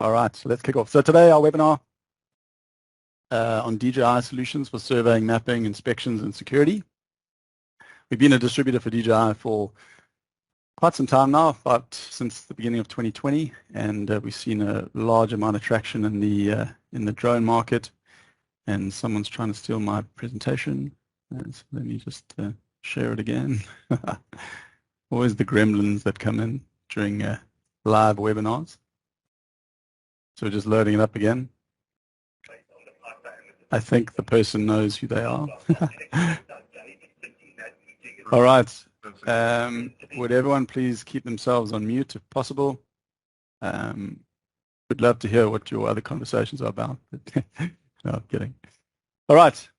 All right, so let's kick off. So today our webinar on DJI solutions for surveying, mapping, inspections, and security. We've been a distributor for DJI for quite some time now, about since the beginning of 2020, and we've seen a large amount of traction in the drone market. And someone's trying to steal my presentation. So let me just share it again. Always the gremlins that come in during live webinars. So just loading it up again. I think the person knows who they are. All right. Would everyone please keep themselves on mute if possible? Would love to hear what your other conversations are about. No, I'm kidding. All right,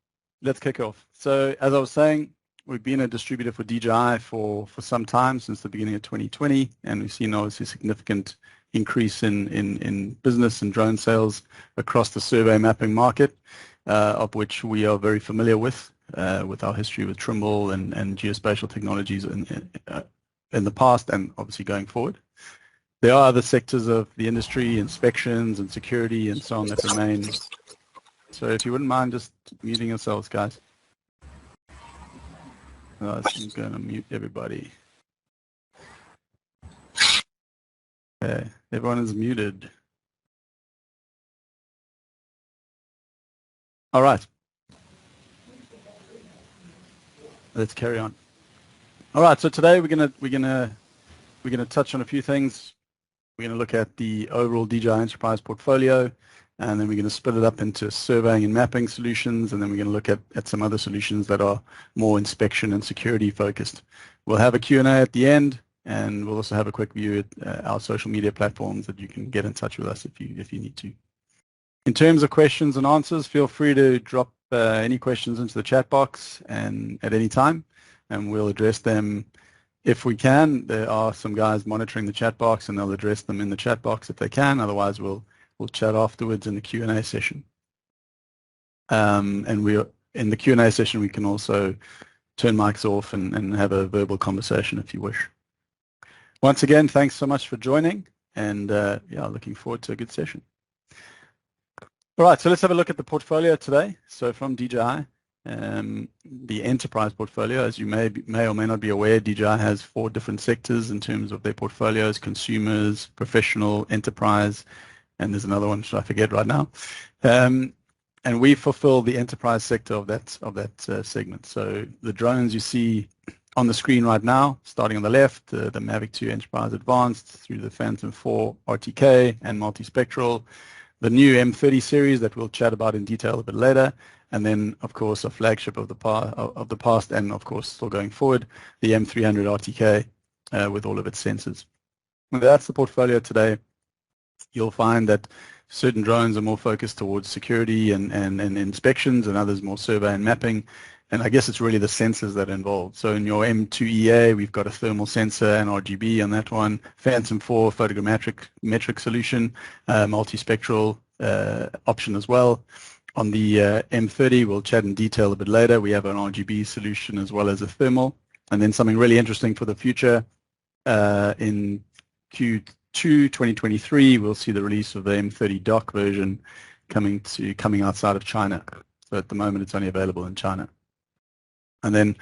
let's kick off. So as I was saying, we've been a distributor for DJI for some time, since the beginning of 2020, and we've seen obviously a significant increase in business and drone sales across the survey mapping market, of which we are very familiar with our history with Trimble and geospatial technologies in the past and obviously going forward. There are other sectors of the industry, inspections and security and so on, that remain. So if you wouldn't mind just muting yourselves, guys. I'm going to mute everybody. Okay, everyone is muted. All right. Let's carry on. All right, so today we're gonna touch on a few things. We're going to look at the overall DJI Enterprise portfolio, and then we're going to split it up into surveying and mapping solutions, and then we're going to look at some other solutions that are more inspection and security focused. We'll have a Q&A at the end, and we'll also have a quick view at our social media platforms that you can get in touch with us if you need to. In terms of questions and answers, feel free to drop any questions into the chat box and at any time, and we'll address them if we can. There are some guys monitoring the chat box, and they'll address them in the chat box if they can. Otherwise, we'll chat afterwards in the Q&A session. And in the Q&A session, we can also turn mics off and have a verbal conversation if you wish. Once again, thanks so much for joining, and yeah, looking forward to a good session. All right, so let's have a look at the portfolio today. So from DJI, the enterprise portfolio, as you may or may not be aware, DJI has 4 different sectors in terms of their portfolios: consumers, professional, enterprise, and there's another one which I forget right now. And we fulfill the enterprise sector of that segment. So the drones you see on the screen right now, starting on the left, the Mavic 2 Enterprise Advanced through the Phantom 4 RTK and multispectral, the new M30 series that we'll chat about in detail a bit later, and then of course a flagship of the past and of course still going forward, the M300 RTK with all of its sensors. And that's the portfolio today. You'll find that certain drones are more focused towards security and inspections, and others more survey and mapping. And I guess it's really the sensors that are involved. So in your M2EA, we've got a thermal sensor and RGB on that one. Phantom 4 photogrammetric solution, multispectral option as well. On the M30, we'll chat in detail a bit later. We have an RGB solution as well as a thermal. And then something really interesting for the future, in Q2 2023, we'll see the release of the M30 dock version coming outside of China. So at the moment, it's only available in China. And then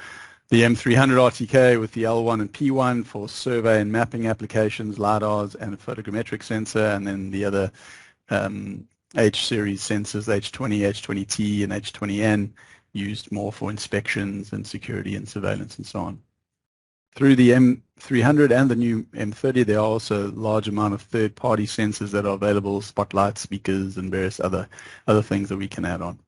the M300 RTK with the L1 and P1 for survey and mapping applications, LiDARs and a photogrammetric sensor, and then the other H-series sensors, H20, H20T, and H20N, used more for inspections and security and surveillance and so on. Through the M300 and the new M30, there are also a large amount of third-party sensors that are available, spotlights, speakers, and various other things that we can add on.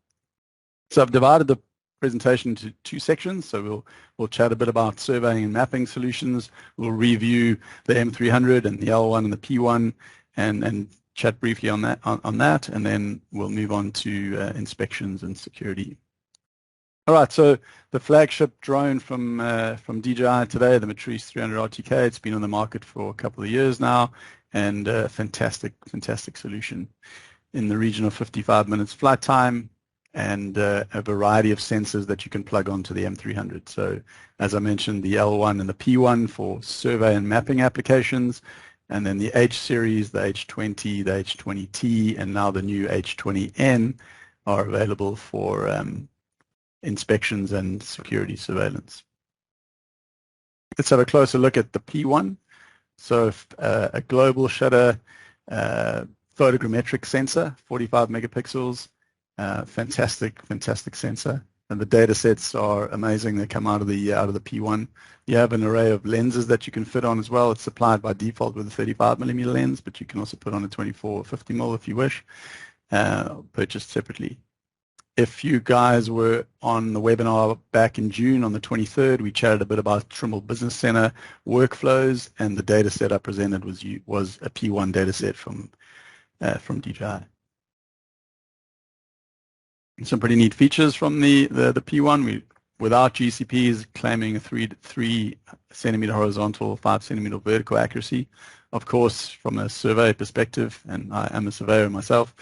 So I've divided the presentation into 2 sections. So we'll chat a bit about surveying and mapping solutions. We'll review the M300 and the L1 and the P1 and chat briefly on that, and then we'll move on to inspections and security. All right, so the flagship drone from DJI today, the Matrice 300 RTK, it's been on the market for a couple of years now, and a fantastic solution in the region of 55 minutes flight time, and a variety of sensors that you can plug onto the M300. So as I mentioned, the L1 and the P1 for survey and mapping applications, And then the H series, the H20, the H20T, and now the new H20N are available for inspections and security surveillance. Let's have a closer look at the P1. So a global shutter photogrammetric sensor, 45 megapixels, fantastic sensor. And the data sets are amazing. They come out of the P1. You have an array of lenses that you can fit on as well. It's supplied by default with a 35 millimeter lens, but you can also put on a 24 or 50 mil if you wish, purchased separately. If you guys were on the webinar back in June on the 23rd, we chatted a bit about Trimble Business Center workflows, and the data set I presented was a P1 data set from DJI. Some pretty neat features from the P1. Without GCPs, claiming a 3 centimeter horizontal, 5 centimeter vertical accuracy. Of course, from a survey perspective, and I am a surveyor myself,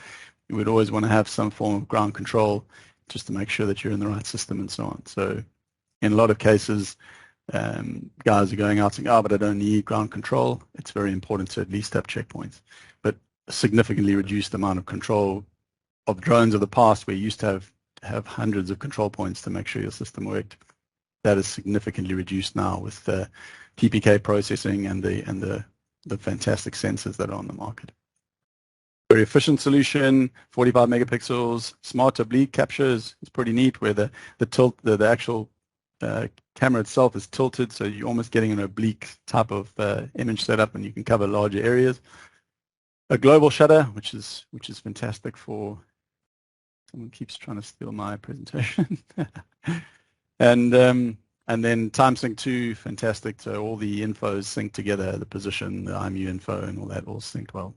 you would always want to have some form of ground control just to make sure that you're in the right system and so on. So in a lot of cases, guys are going out saying, oh, but I don't need ground control. It's very important to at least have checkpoints. But a significantly reduced amount of control of drones of the past, where you used to have hundreds of control points to make sure your system worked. That is significantly reduced now with the TPK processing and the fantastic sensors that are on the market. Very efficient solution, 45 megapixels, smart oblique capture is pretty neat, where the actual camera itself is tilted, so you're almost getting an oblique type of image setup, and you can cover larger areas. A global shutter, which is fantastic for. Someone keeps trying to steal my presentation. And then time sync 2, fantastic. So all the info is synced together, the position, the IMU info, and all that all synced well.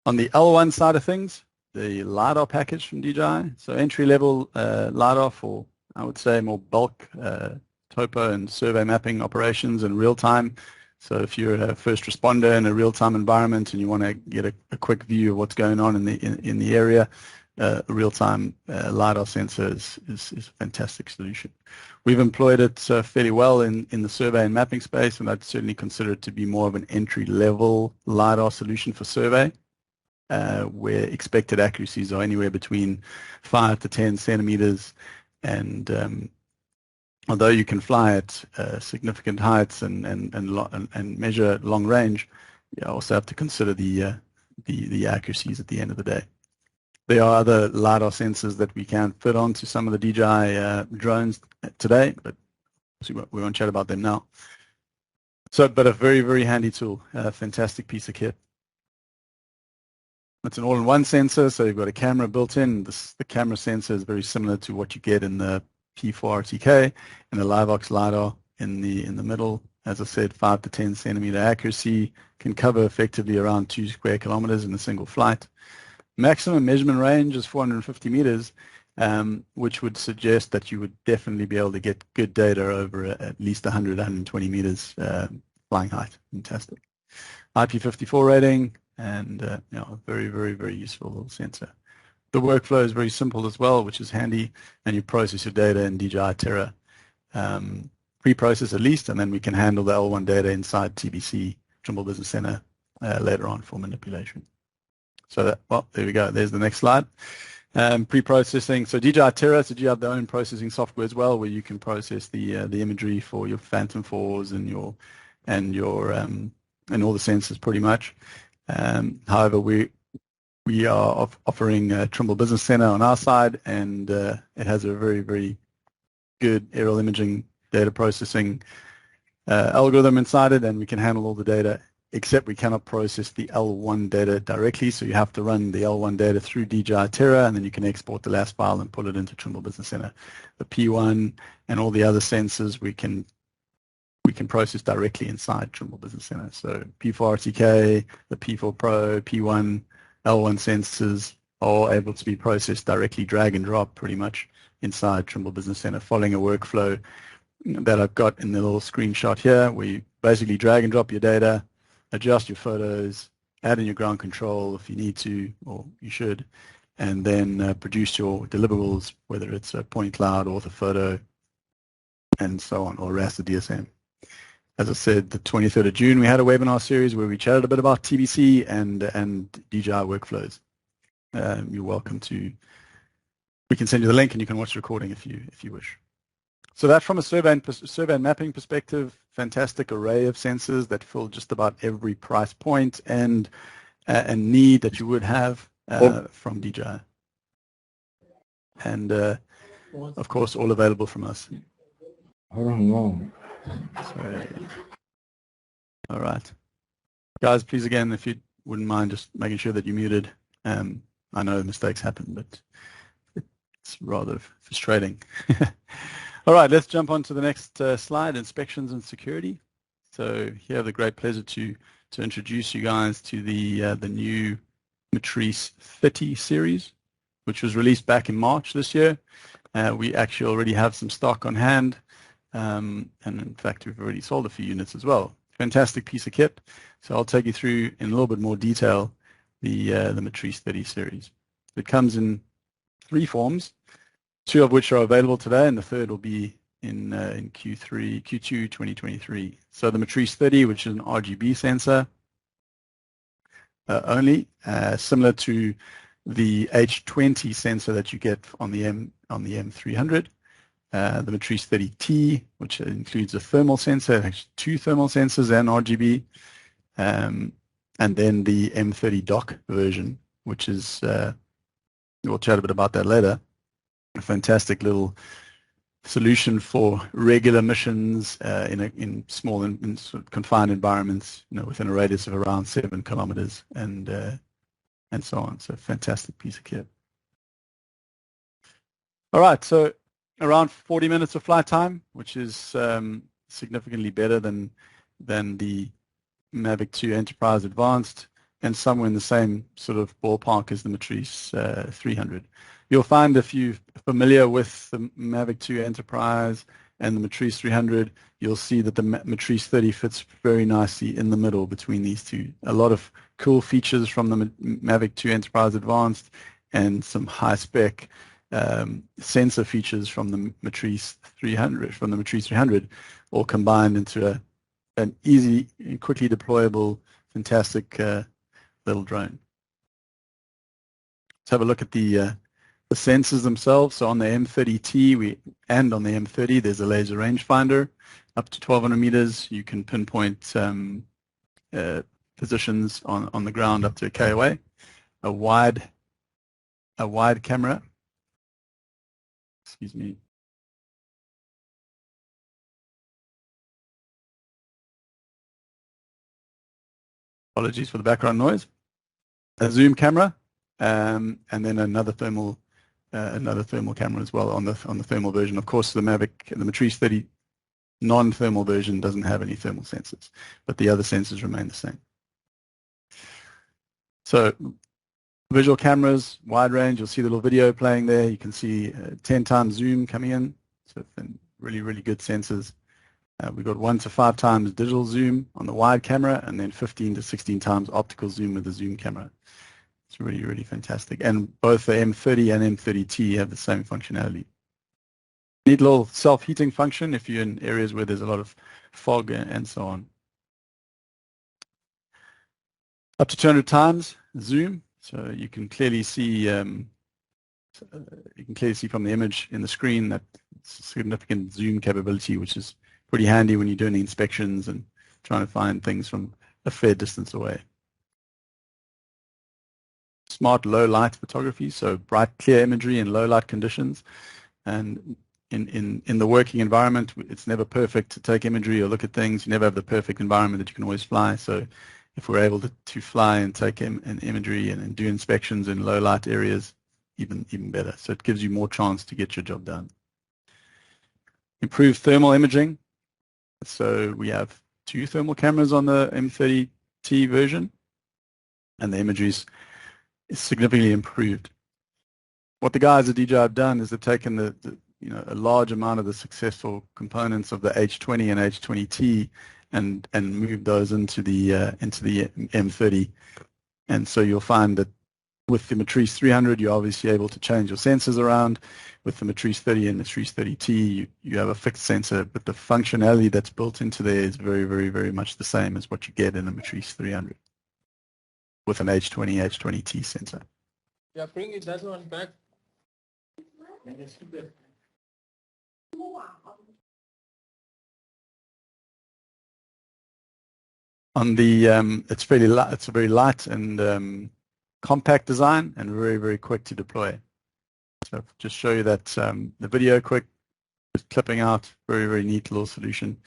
On the L1 side of things, the LiDAR package from DJI. So entry-level LiDAR for, I would say, more bulk topo and survey mapping operations in real time. So if you're a first responder in a real-time environment and you want to get a quick view of what's going on in the area, a real-time LiDAR sensor is a fantastic solution. We've employed it fairly well in the survey and mapping space, and I'd certainly consider it to be more of an entry-level LiDAR solution for survey, where expected accuracies are anywhere between 5 to 10 centimeters, and although you can fly at significant heights and measure long range, you also have to consider the accuracies at the end of the day. There are other LiDAR sensors that we can fit onto some of the DJI drones today, but we won't chat about them now. But a very, very handy tool, a fantastic piece of kit. It's an all-in-one sensor, so you've got a camera built in. The camera sensor is very similar to what you get in the P4 RTK, and the LiveOx LiDAR in the middle. As I said, 5 to 10 centimeter accuracy, can cover effectively around 2 square kilometers in a single flight. Maximum measurement range is 450 meters, which would suggest that you would definitely be able to get good data over at least 100, 120 meters flying height. Fantastic. IP54 rating, and a very, very, very useful little sensor. The workflow is very simple as well, which is handy, and you process your data in DJI Terra, pre-process at least, and then we can handle the L1 data inside TBC, Trimble Business Center, later on for manipulation. So there we go. There's the next slide. Pre-processing. So DJI Terra, so you have their own processing software as well, where you can process the imagery for your Phantom 4s and all the sensors pretty much. However, we are offering Trimble Business Center on our side, and it has a very, very good aerial imaging data processing algorithm inside it, and we can handle all the data, except we cannot process the L1 data directly, so you have to run the L1 data through DJI Terra, and then you can export the last file and pull it into Trimble Business Center. The P1 and all the other sensors we can process directly inside Trimble Business Center. So P4 RTK, the P4 Pro, P1, L1 sensors are all able to be processed directly, drag and drop pretty much inside Trimble Business Center, following a workflow that I've got in the little screenshot here, where you basically drag and drop your data, adjust your photos, add in your ground control if you need to, or you should, and then produce your deliverables, whether it's a point cloud, orthophoto, and so on, or raster DSM. as I said, the 23rd of June, we had a webinar series where we chatted a bit about TBC and DJI workflows. You're welcome to. We can send you the link, and you can watch the recording if you wish. So that from a survey and mapping perspective, fantastic array of sensors that fill just about every price point and need that you would have from DJI. And of course, all available from us. Hold on, no. Sorry. All right. Guys, please again, if you wouldn't mind just making sure that you're muted. I know mistakes happen, but it's rather frustrating. All right, let's jump on to the next slide, inspections and security. So here I have the great pleasure to introduce you guys to the new Matrice 30 series, which was released back in March this year. We actually already have some stock on hand, and in fact, we've already sold a few units as well. Fantastic piece of kit. So I'll take you through in a little bit more detail the Matrice 30 series. It comes in 3 forms, 2 of which are available today, and the third will be in Q2 2023. So the Matrice 30, which is an RGB sensor only, similar to the H20 sensor that you get on the M300. The Matrice 30T, which includes a thermal sensor, actually 2 thermal sensors and RGB, and then the M30 dock version, which is, we'll chat a bit about that later, a fantastic little solution for regular missions in small and sort of confined environments, within a radius of around 7 kilometers and so on. So fantastic piece of kit. All right, so around 40 minutes of flight time, which is significantly better than the Mavic 2 Enterprise Advanced, and somewhere in the same sort of ballpark as the Matrice 300. You'll find if you're familiar with the Mavic 2 Enterprise and the Matrice 300, you'll see that the Matrice 30 fits very nicely in the middle between these two. A lot of cool features from the Mavic 2 Enterprise Advanced and some high-spec sensor features from the Matrice 300, all combined into an easy and quickly deployable, fantastic little drone. Let's have a look at the sensors themselves. So on the M30T and on the M30, there's a laser rangefinder up to 1,200 meters. You can pinpoint positions on the ground up to a KOA. A wide camera. Excuse me. Apologies for the background noise. A zoom camera, and then another thermal camera as well on the thermal version. Of course, the Matrice 30 non-thermal version doesn't have any thermal sensors, but the other sensors remain the same. So visual cameras, wide range. You'll see the little video playing there. You can see 10 times zoom coming in. So really, really good sensors. We've got 1 to 5 times digital zoom on the wide camera, and then 15 to 16 times optical zoom with the zoom camera. It's really, really fantastic. And both the M30 and M30T have the same functionality. Neat little self-heating function if you're in areas where there's a lot of fog and so on. Up to 200 times zoom, so you can clearly see from the image in the screen that significant zoom capability, which is pretty handy when you're doing the inspections and trying to find things from a fair distance away. Smart low light photography, so bright, clear imagery in low light conditions. And in the working environment, it's never perfect to take imagery or look at things. You never have the perfect environment that you can always fly. So if we're able to fly and take an imagery and do inspections in low light areas, even better. So it gives you more chance to get your job done. Improved thermal imaging. So we have 2 thermal cameras on the M30T version, and the imagery is significantly improved. What the guys at DJI have done is they've taken a large amount of the successful components of the H20 and H20T and moved those into the M30, and so you'll find that With the Matrice 300, you're obviously able to change your sensors around. With the Matrice 30 and the Matrice 30T, you have a fixed sensor, but the functionality that's built into there is very, very, very much the same as what you get in a Matrice 300 with an H20, H20T sensor. Yeah, bring it that one back. On the, it's fairly light, it's a very light and compact design and very, very quick to deploy. So just show you that the video quick, just clipping out, very, very neat little solution.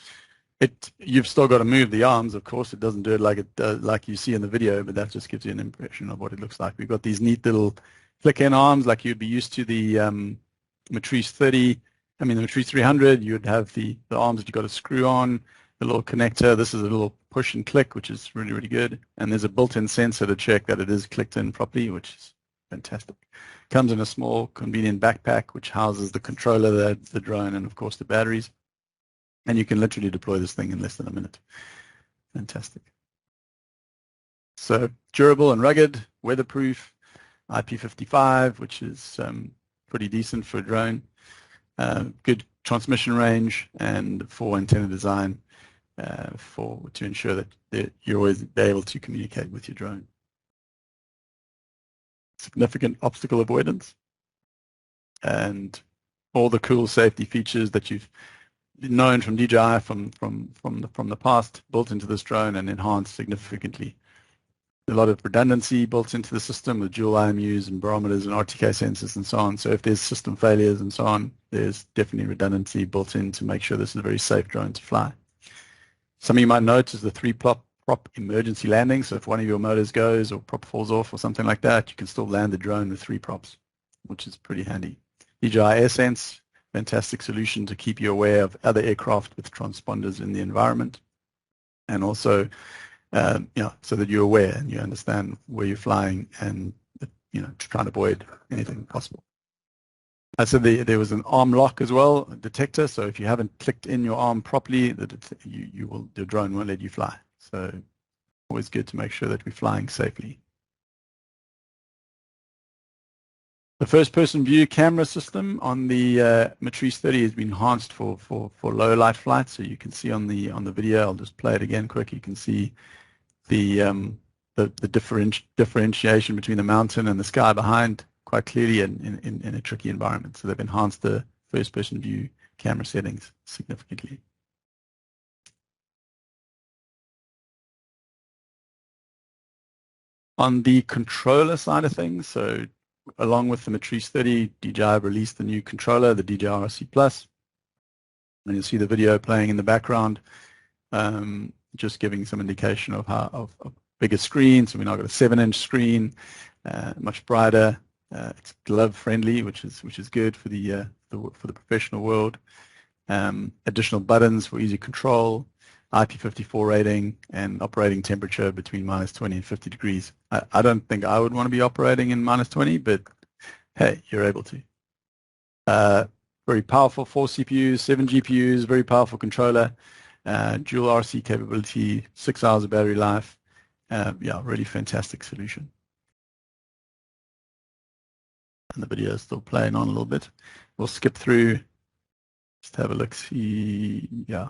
You've still got to move the arms, of course. It doesn't do it like it does, like you see in the video, but that just gives you an impression of what it looks like. We've got these neat little click-in arms like you'd be used to the Matrice 30. I mean, the Matrice 300, you'd have the arms that you've got to screw on, the little connector. This is a little push and click, which is really, really good. And there's a built-in sensor to check that it is clicked in properly, which is fantastic. Comes in a small, convenient backpack, which houses the controller, the drone, and of course the batteries. And you can literally deploy this thing in less than a minute. Fantastic. So durable and rugged, weatherproof, IP55, which is pretty decent for a drone. Good transmission range and for antenna design to ensure that you're always able to communicate with your drone. Significant obstacle avoidance and all the cool safety features that you've known from DJI from the past built into this drone and enhanced significantly. A lot of redundancy built into the system with dual IMUs and barometers and RTK sensors and so on. So if there's system failures and so on, there's definitely redundancy built in to make sure this is a very safe drone to fly. Some of you might notice the 3-prop emergency landing. So if one of your motors goes or prop falls off or something like that, you can still land the drone with 3 props, which is pretty handy. DJI AirSense, fantastic solution to keep you aware of other aircraft with transponders in the environment, and also, so that you're aware and you understand where you're flying and, to try and avoid anything possible. So there was an arm lock as well, a detector. So if you haven't clicked in your arm properly, the drone won't let you fly. So always good to make sure that we're flying safely. The first-person view camera system on the Matrice 30 has been enhanced for low light flights. So you can see on the video, I'll just play it again quick. You can see the differentiation between the mountain and the sky behind quite clearly in a tricky environment. So they've enhanced the first-person view camera settings significantly. On the controller side of things, so along with the Matrice 30, DJI released the new controller, the DJI RC Plus. And you'll see the video playing in the background, just giving some indication of how bigger screen. So we've now got a 7-inch screen, much brighter. It's glove friendly, which is good for the professional world. Additional buttons for easy control, IP54 rating, and operating temperature between -20 and 50 degrees. I don't think I would want to be operating in -20, but hey, you're able to. Very powerful 4 CPUs, 7 GPUs, very powerful controller, dual RC capability, 6 hours of battery life. Yeah, really fantastic solution. And the video is still playing on a little bit. We'll skip through, just have a look, see, yeah.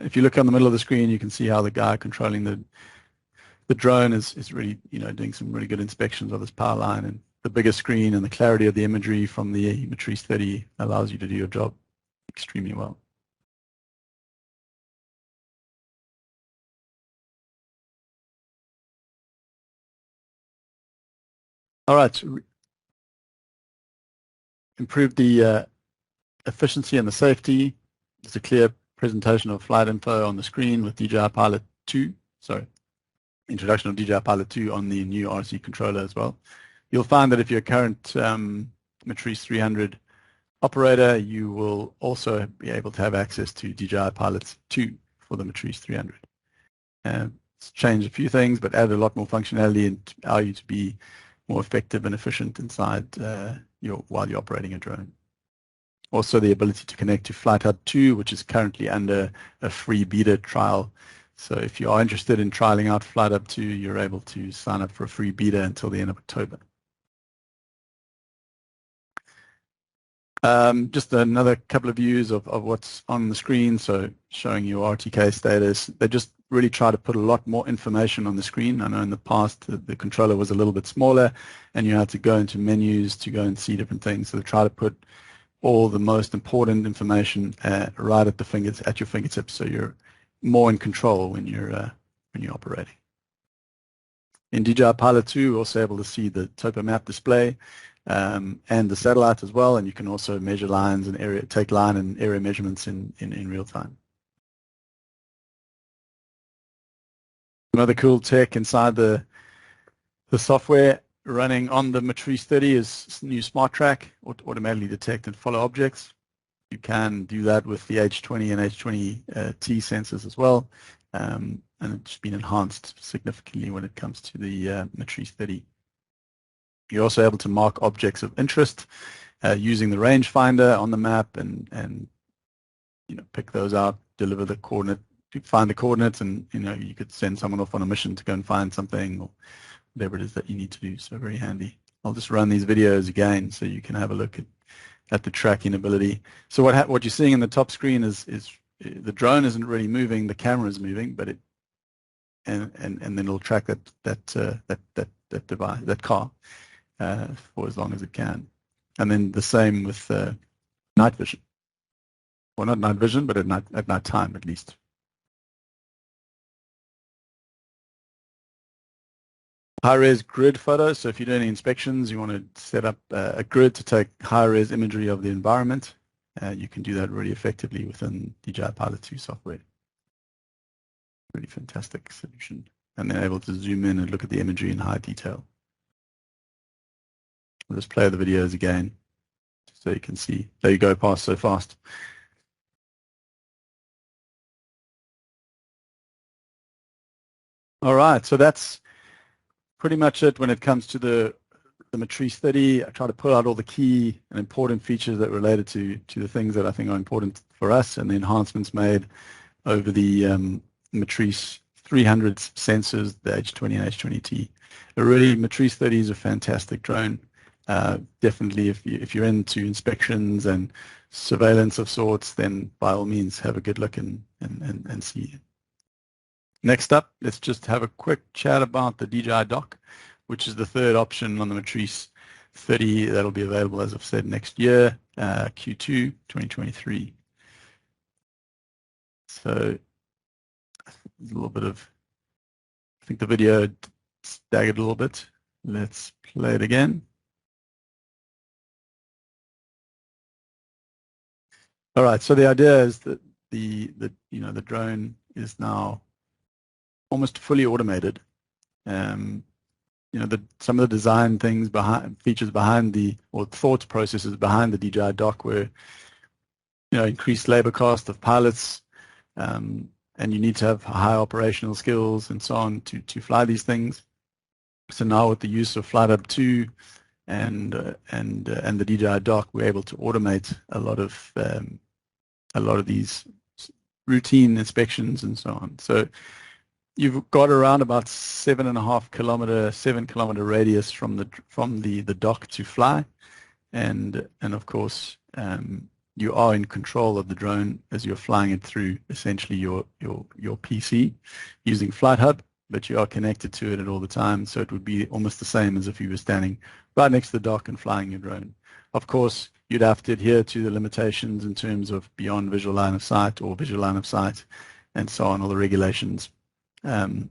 If you look on the middle of the screen, you can see how the guy controlling the drone is really, doing some really good inspections of this power line, and the bigger screen and the clarity of the imagery from the Matrice 30 allows you to do your job extremely well. All right, so improve the efficiency and the safety. There's a clear presentation of flight info on the screen with DJI Pilot 2, sorry, introduction of DJI Pilot 2 on the new RC controller as well. You'll find that if you're a current Matrice 300 operator, you will also be able to have access to DJI Pilot 2 for the Matrice 300. It's changed a few things, but added a lot more functionality and allow you to be more effective and efficient inside while you're operating a drone. Also the ability to connect to Flight Hub 2, which is currently under a free beta trial. So if you are interested in trialing out Flight Hub 2, you're able to sign up for a free beta until the end of October. Just another couple of views of what's on the screen, so showing your RTK status. They just really try to put a lot more information on the screen. I know in the past the controller was a little bit smaller and you had to go into menus to go and see different things. So they try to put all the most important information right at your fingertips, so you're more in control when you're operating. In DJI Pilot 2, we're also able to see the topo map display and the satellite as well, and you can also measure lines and take line and area measurements in real time. Another cool tech inside the software running on the Matrice 30 is new Smart Track, automatically detect and follow objects. You can do that with the H20 and H20T sensors as well, and it's been enhanced significantly when it comes to the Matrice 30. You're also able to mark objects of interest using the rangefinder on the map and pick those out, deliver the coordinate, find the coordinates, and you could send someone off on a mission to go and find something or whatever it is that you need to do. So very handy. I'll just run these videos again so you can have a look at the tracking ability. So what you're seeing in the top screen is the drone isn't really moving, the camera is moving, but and then it'll track that device, that car, for as long as it can. And then the same with night vision. Well, not night vision, but at night time at least. High-res grid photos. So if you're doing any inspections, you want to set up a grid to take high-res imagery of the environment. You can do that really effectively within DJI Pilot 2 software. Really fantastic solution. And then able to zoom in and look at the imagery in high detail. I'll just play the videos again so you can see. There you go, past so fast. All right, so that's pretty much it when it comes to the Matrice 30. I try to pull out all the key and important features that related to the things that I think are important for us, and the enhancements made over the Matrice 300 sensors, the H20 and H20T. Really, Matrice 30 is a fantastic drone. Definitely, if you're into inspections and surveillance of sorts, then by all means have a good look and see it. Next up, let's just have a quick chat about the DJI dock, which is the third option on the Matrice 30 that'll be available, as I've said, next year, Q2 2023. So a little bit of, I think the video staggered a little bit. Let's play it again. All right, so the idea is that the drone is now almost fully automated. Some of the design things features behind or thought processes behind the DJI dock were, increased labor cost of pilots, and you need to have high operational skills and so on to fly these things. So now with the use of Flight Hub 2 and the DJI dock, we're able to automate a lot of these routine inspections and so on. So you've got around about 7 kilometer radius from the dock to fly, and of course you are in control of the drone as you're flying it through essentially your PC using Flight Hub, but you are connected to it at all the time. So it would be almost the same as if you were standing right next to the dock and flying your drone. Of course, you'd have to adhere to the limitations in terms of beyond visual line of sight or visual line of sight and so on, all the regulations. I'm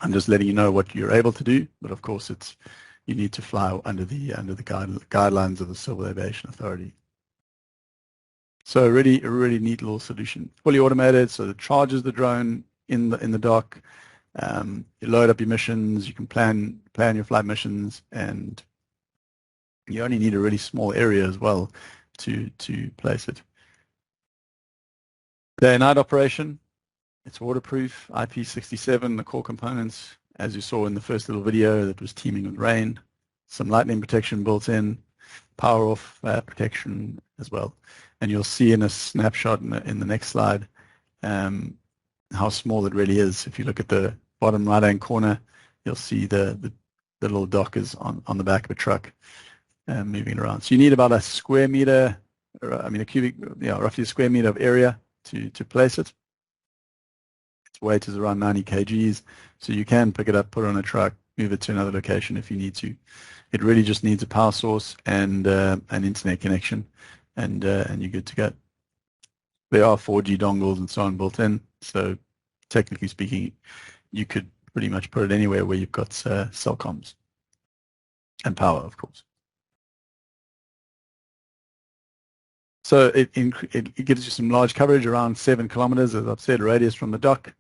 just letting you know what you're able to do, but of course you need to fly under the guidelines of the Civil Aviation Authority. So a really neat little solution. Fully automated, so it charges the drone in the dock. You load up your missions, you can plan your flight missions, and you only need a really small area as well to place it. Day and night operation. It's waterproof, IP67, the core components, as you saw in the first little video that was teeming with rain, some lightning protection built in, power off protection as well. And you'll see in a snapshot in the next slide how small it really is. If you look at the bottom right-hand corner, you'll see the little dock is on the back of a truck. moving it around. So you need about a square meter, a cubic, roughly a square meter of area to place it. Its weight is around 90 kgs, so you can pick it up, put it on a truck, move it to another location if you need to. It really just needs a power source and an internet connection, and you're good to go. There are 4G dongles and so on built in, so technically speaking, you could pretty much put it anywhere where you've got cell comms and power, of course. So it gives you some large coverage, around 7 kilometers, as I've said, radius from the dock.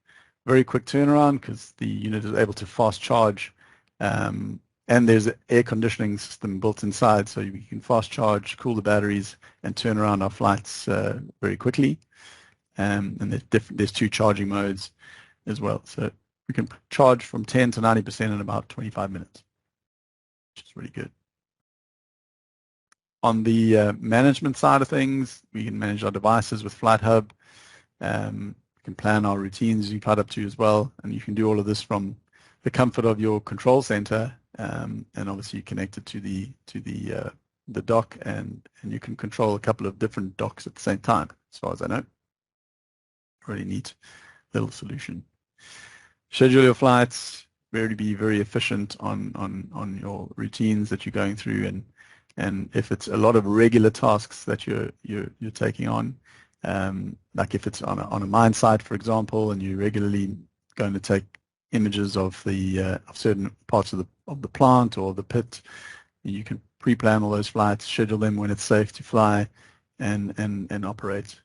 Very quick turnaround because the unit is able to fast charge, and there's an air conditioning system built inside, so you can fast charge, cool the batteries, and turn around our flights very quickly. And there's 2 charging modes as well, so we can charge from 10 to 90% in about 25 minutes, which is really good. On the management side of things, we can manage our devices with Flight Hub. We can plan our routines you flight up to as well, and you can do all of this from the comfort of your control center, and obviously connected to the dock, and you can control a couple of different docks at the same time, as far as I know. Really neat little solution. Schedule your flights, be very efficient on your routines that you're going through, and if it's a lot of regular tasks that you're taking on, like if it's on a mine site, for example, and you're regularly going to take images of the of certain parts of the plant or the pit, you can pre-plan all those flights, schedule them when it's safe to fly, and operate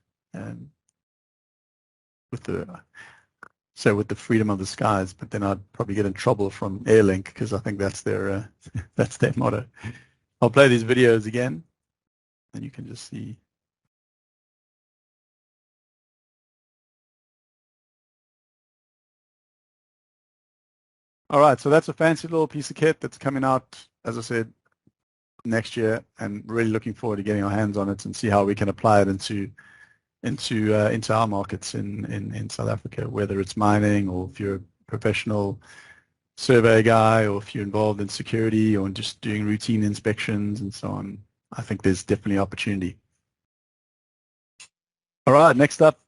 with the freedom of the skies. But then I'd probably get in trouble from Airlink because I think that's their motto. I'll play these videos again, and you can just see. All right, so that's a fancy little piece of kit that's coming out, as I said, next year, and really looking forward to getting our hands on it and see how we can apply it into our markets in South Africa, whether it's mining or if you're a professional survey guy, or if you're involved in security or just doing routine inspections and so on. I think there's definitely opportunity. All right, next up,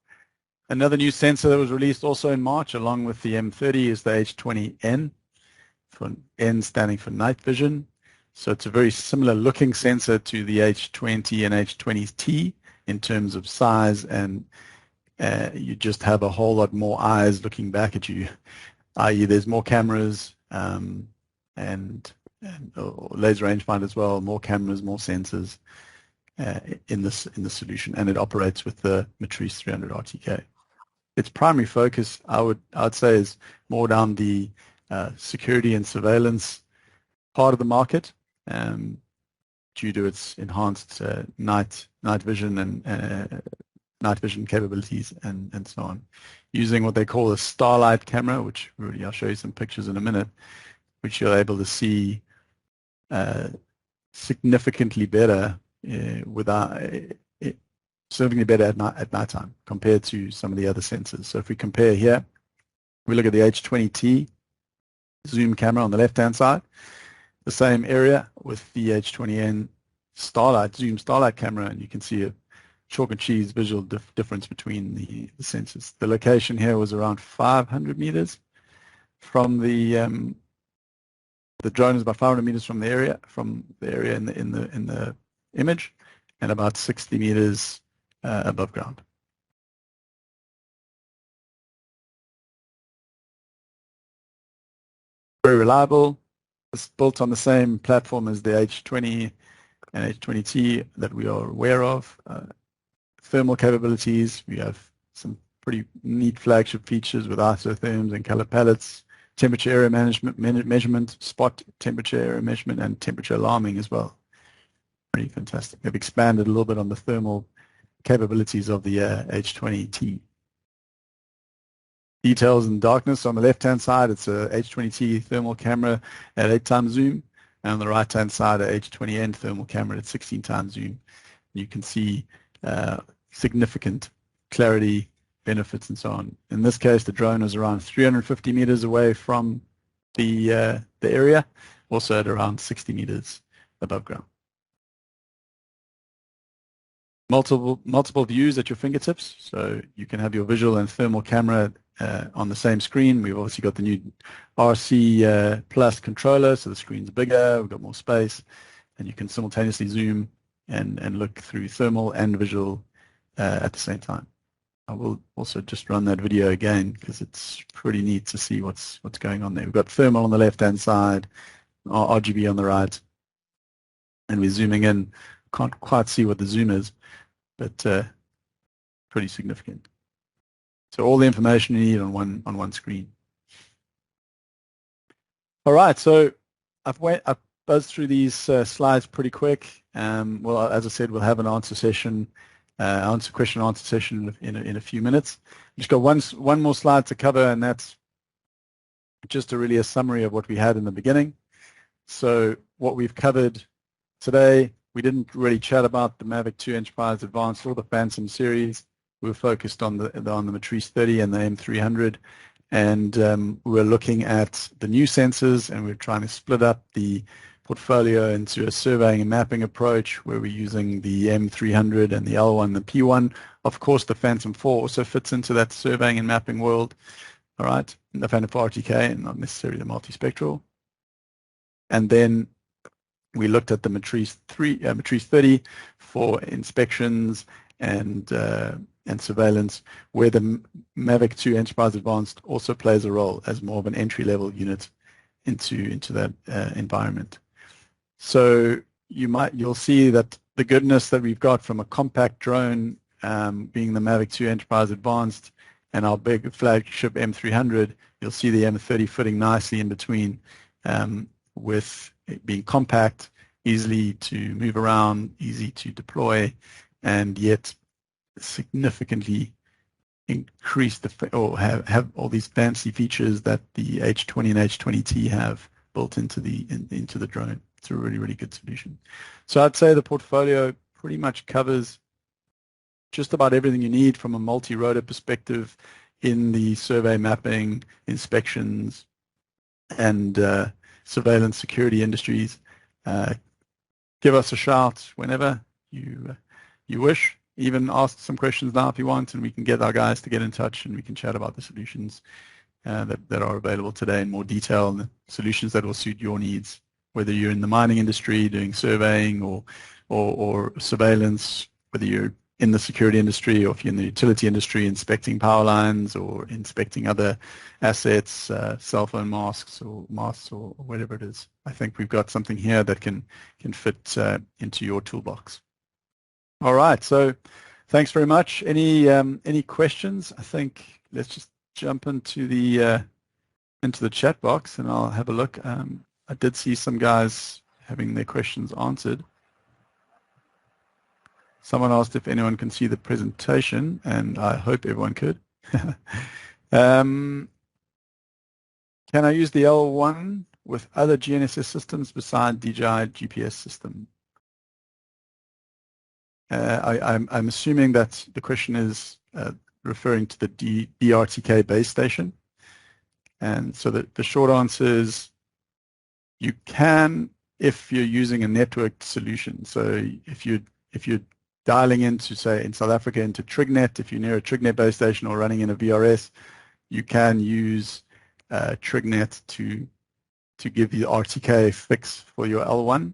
another new sensor that was released also in March along with the M30 is the H20N, for N standing for night vision. So it's a very similar looking sensor to the H20 and H20T in terms of size, and you just have a whole lot more eyes looking back at you, i.e. there's more cameras and laser rangefinder as well, more cameras, more sensors in the solution, and it operates with the Matrice 300 RTK. Its primary focus, I'd say, is more down the security and surveillance part of the market, due to its enhanced night vision and night vision capabilities and so on, using what they call a starlight camera, which really I'll show you some pictures in a minute, which you're able to see significantly better significantly better at nighttime compared to some of the other sensors. So if we compare here, we look at the H20T zoom camera on the left-hand side, the same area with the H20N zoom starlight camera, and you can see a chalk and cheese visual difference between the sensors. The location here was around 500 meters from the drone is about 500 meters from the area in the image, and about 60 meters above ground. Very reliable. It's built on the same platform as the H20 and H20T that we are aware of. Thermal capabilities, we have some pretty neat flagship features with isotherms and color palettes, temperature area measurement, spot temperature area measurement, and temperature alarming as well. Pretty fantastic. They've expanded a little bit on the thermal capabilities of the H20T. Details in darkness on the left-hand side, it's a H20T thermal camera at 8 times zoom, and on the right-hand side, a H20N thermal camera at 16 times zoom. You can see significant clarity benefits and so on. In this case, the drone is around 350 meters away from the area, also at around 60 meters above ground. multiple views at your fingertips, so you can have your visual and thermal camera on the same screen. We've obviously got the new RC Plus controller, so the screen's bigger, we've got more space, and you can simultaneously zoom and look through thermal and visual at the same time. I will also just run that video again because it's pretty neat to see what's going on there. We've got thermal on the left-hand side, RGB on the right, and we're zooming in. Can't quite see what the zoom is, but pretty significant. So all the information you need on one screen. All right, so I've buzzed through these slides pretty quick. Well, as I said, we'll have an answer session, question and answer session in a few minutes. Just got one more slide to cover, and that's just really a summary of what we had in the beginning. So what we've covered today, we didn't really chat about the Mavic 2 Enterprise Advanced or the Phantom series. We were focused on the Matrice 30 and the M300, and we're looking at the new sensors, and we're trying to split up the portfolio into a surveying and mapping approach where we're using the M300 and the L1 and the P1. Of course, the Phantom 4 also fits into that surveying and mapping world. All right, the Phantom 4 RTK and not necessarily the multispectral. And then we looked at the Matrice 30 for inspections and surveillance, where the Mavic 2 Enterprise Advanced also plays a role as more of an entry-level unit into that environment. So you'll see that the goodness that we've got from a compact drone, being the Mavic 2 Enterprise Advanced, and our big flagship M300, you'll see the M30 fitting nicely in between, with it being compact, easily to move around, easy to deploy, and yet significantly increase or have all these fancy features that the H20 and H20T have built into the drone. It's a really, really good solution. So I'd say the portfolio pretty much covers just about everything you need from a multi-rotor perspective in the survey, mapping, inspections, and surveillance security industries. Give us a shout whenever you wish. Even ask some questions now if you want, and we can get our guys to get in touch, and we can chat about the solutions that are available today in more detail, and the solutions that will suit your needs, whether you're in the mining industry doing surveying or surveillance, whether you're in the security industry, or if you're in the utility industry inspecting power lines or inspecting other assets, cell phone masts or whatever it is. I think we've got something here that can fit into your toolbox. All right, so thanks very much. Any questions? I think let's just jump into the chat box, and I'll have a look. I did see some guys having their questions answered. Someone asked if anyone can see the presentation, and I hope everyone could. Can I use the L1 with other GNSS systems besides DJI GPS system? I'm assuming that the question is referring to the DRTK base station. And so the short answer is you can, if you're using a networked solution. So if you're dialing into, say, in South Africa, into TrigNet, if you're near a TrigNet base station or running in a VRS, you can use TrigNet to give you the RTK fix for your L1.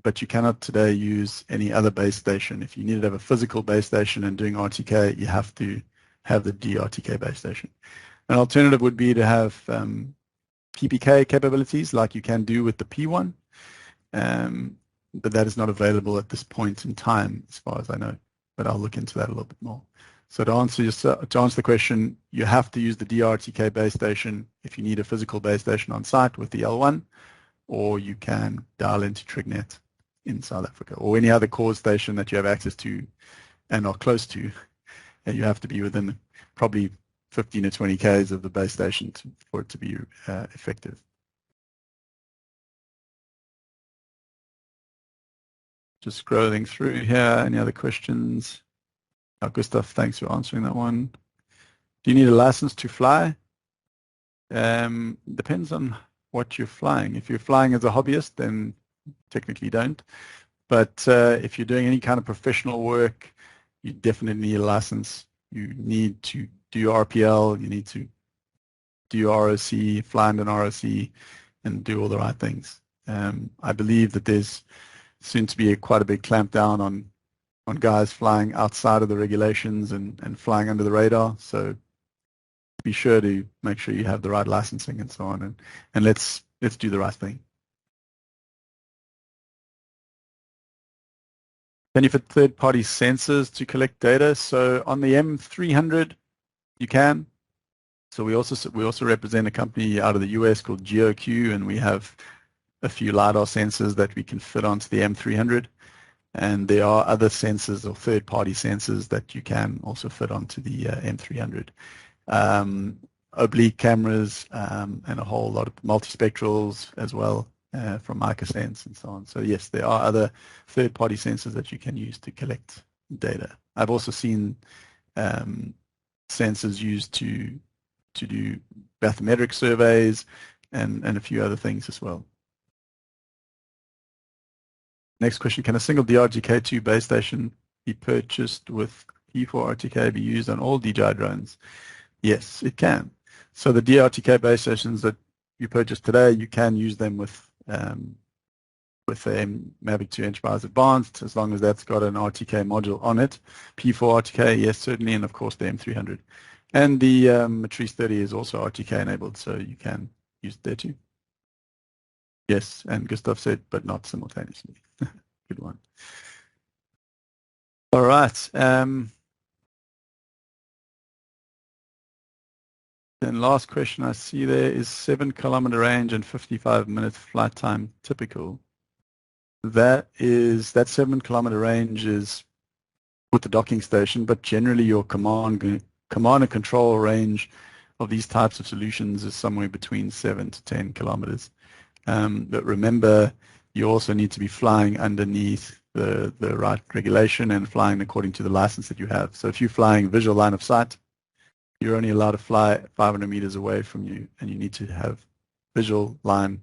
But you cannot today use any other base station. If you need to have a physical base station and doing RTK, you have to have the DRTK base station. An alternative would be to have PPK capabilities like you can do with the P1, but that is not available at this point in time as far as I know, but I'll look into that a little bit more. So to answer the question, you have to use the DRTK base station if you need a physical base station on site with the L1, or you can dial into TrigNet in South Africa, or any other cause station that you have access to and are close to, and you have to be within probably 15 or 20 Ks of the base station for it to be effective. Just scrolling through here. Any other questions? Oh, Gustav, thanks for answering that one. Do you need a license to fly? Depends on what you're flying. If you're flying as a hobbyist, then technically don't. But if you're doing any kind of professional work, you definitely need a license. You need to do your RPL. You need to do your ROC, fly under an ROC, and do all the right things. I believe that there's soon to be quite a big clamp down on guys flying outside of the regulations and flying under the radar. So be sure to make sure you have the right licensing and so on, and let's do the right thing. Can you fit third-party sensors to collect data? So on the M300, you can. So we also represent a company out of the US called GeoQ, and we have a few LiDAR sensors that we can fit onto the M300. And there are other sensors or third-party sensors that you can also fit onto the M300. Oblique cameras and a whole lot of multispectrals as well from Microsense and so on. So yes, there are other third-party sensors that you can use to collect data. I've also seen sensors used to do bathymetric surveys and a few other things as well. Next question, can a single DRGK2 base station be purchased with P4 RTK be used on all DJI drones? Yes, it can. So the DRTK base stations that you purchase today, you can use them with a Mavic 2 Enterprise Advanced, as long as that's got an RTK module on it. P4 RTK, yes, certainly, and of course the M300. And the Matrice 30 is also RTK enabled, so you can use it there too. Yes, and Gustav said, but not simultaneously. Good one. All right. Then last question I see there is 7-kilometer range and 55-minute flight time typical. That 7-kilometer range is with the docking station, but generally your command and control range of these types of solutions is somewhere between 7 to 10 kilometers. But remember, you also need to be flying underneath the right regulation and flying according to the license that you have. So if you're flying visual line of sight, you're only allowed to fly 500 meters away from you, and you need to have visual line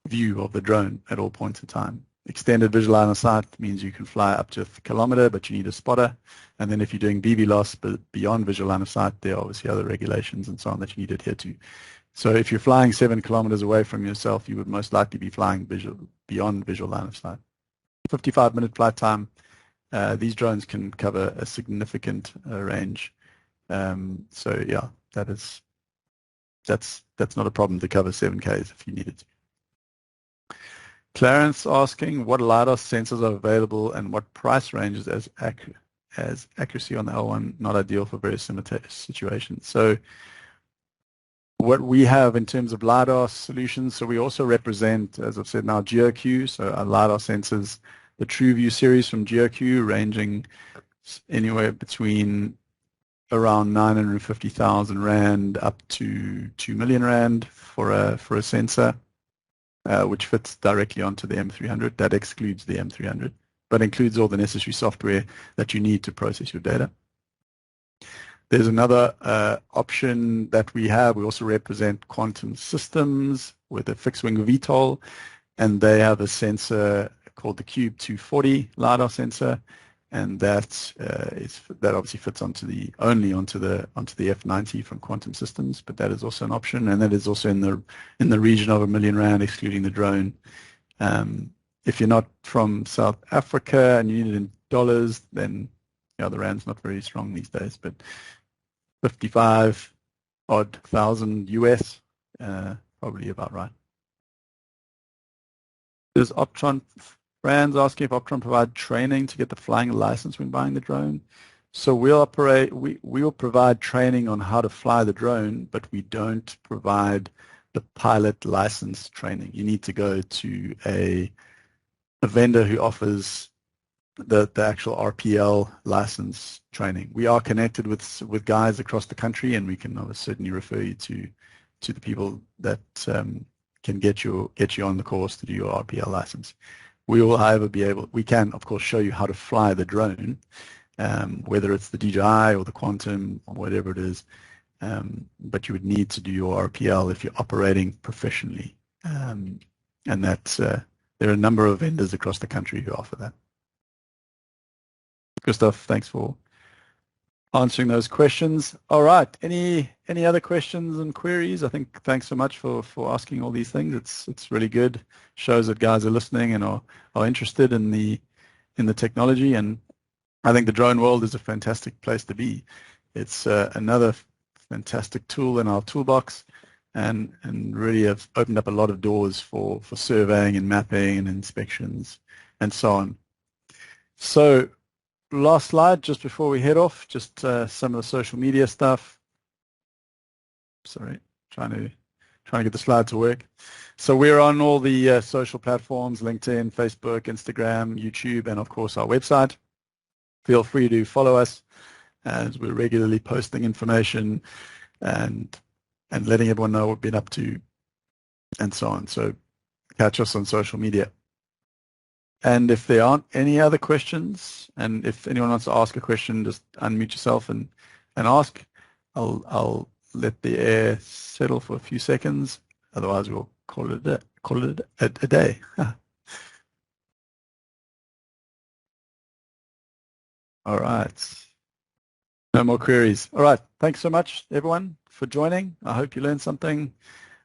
view of the drone at all points in time. Extended visual line of sight means you can fly up to a kilometer, but you need a spotter. And then if you're doing BB loss but beyond visual line of sight, there are obviously other regulations and so on that you need to adhere to. So if you're flying 7 kilometers away from yourself, you would most likely be flying beyond visual line of sight. 55-minute flight time. These drones can cover a significant range. So yeah, that's not a problem to cover 7Ks if you need it. Clarence asking what LiDAR sensors are available and what price ranges as accuracy on the L1 not ideal for various situations. So what we have in terms of LiDAR solutions, so we also represent, as I've said now, GeoQ, so our LiDAR sensors, the TrueView series from GeoQ, ranging anywhere between around 950,000 Rand up to 2 million Rand for a sensor, which fits directly onto the M300. That excludes the M300, but includes all the necessary software that you need to process your data. There's another option that we have. We also represent Quantum Systems with a fixed-wing VTOL, and they have a sensor called the Cube 240 LiDAR sensor, and that obviously fits onto the F90 from Quantum Systems, but that is also an option, and that is also in the region of 1 million Rand, excluding the drone. If you're not from South Africa and you need it in dollars, then the Rand's not very strong these days, but 55-odd thousand US, probably about right. Does Optron, Brand's asking if Optron provide training to get the flying license when buying the drone. So we'll provide training on how to fly the drone, but we don't provide the pilot license training. You need to go to a vendor who offers the actual RPL license training. We are connected with guys across the country, and we can certainly refer you to the people that can get you on the course to do your RPL license. We will, however, we can, of course, show you how to fly the drone, whether it's the DJI or the Quantum or whatever it is, but you would need to do your RPL if you're operating professionally, and that's there are a number of vendors across the country who offer that. Good stuff. Thanks for answering those questions. All right. Any other questions and queries? I think thanks so much for asking all these things. It's really good. Shows that guys are listening and are interested in the technology. And I think the drone world is a fantastic place to be. It's another fantastic tool in our toolbox, and really have opened up a lot of doors for surveying and mapping and inspections and so on. So last slide just before we head off, just some of the social media stuff. Sorry, trying to get the slide to work. So we're on all the social platforms: LinkedIn, Facebook, Instagram, YouTube, and of course our website. Feel free to follow us, as we're regularly posting information and letting everyone know what we've been up to and so on. So catch us on social media. And if there aren't any other questions, and if anyone wants to ask a question, just unmute yourself and ask. I'll let the air settle for a few seconds. Otherwise, we'll call it a day. All right. No more queries. All right. Thanks so much, everyone, for joining. I hope you learned something.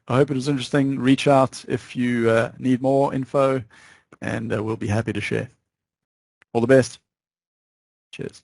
I hope it was interesting. Reach out if you need more info, and we'll be happy to share. All the best. Cheers.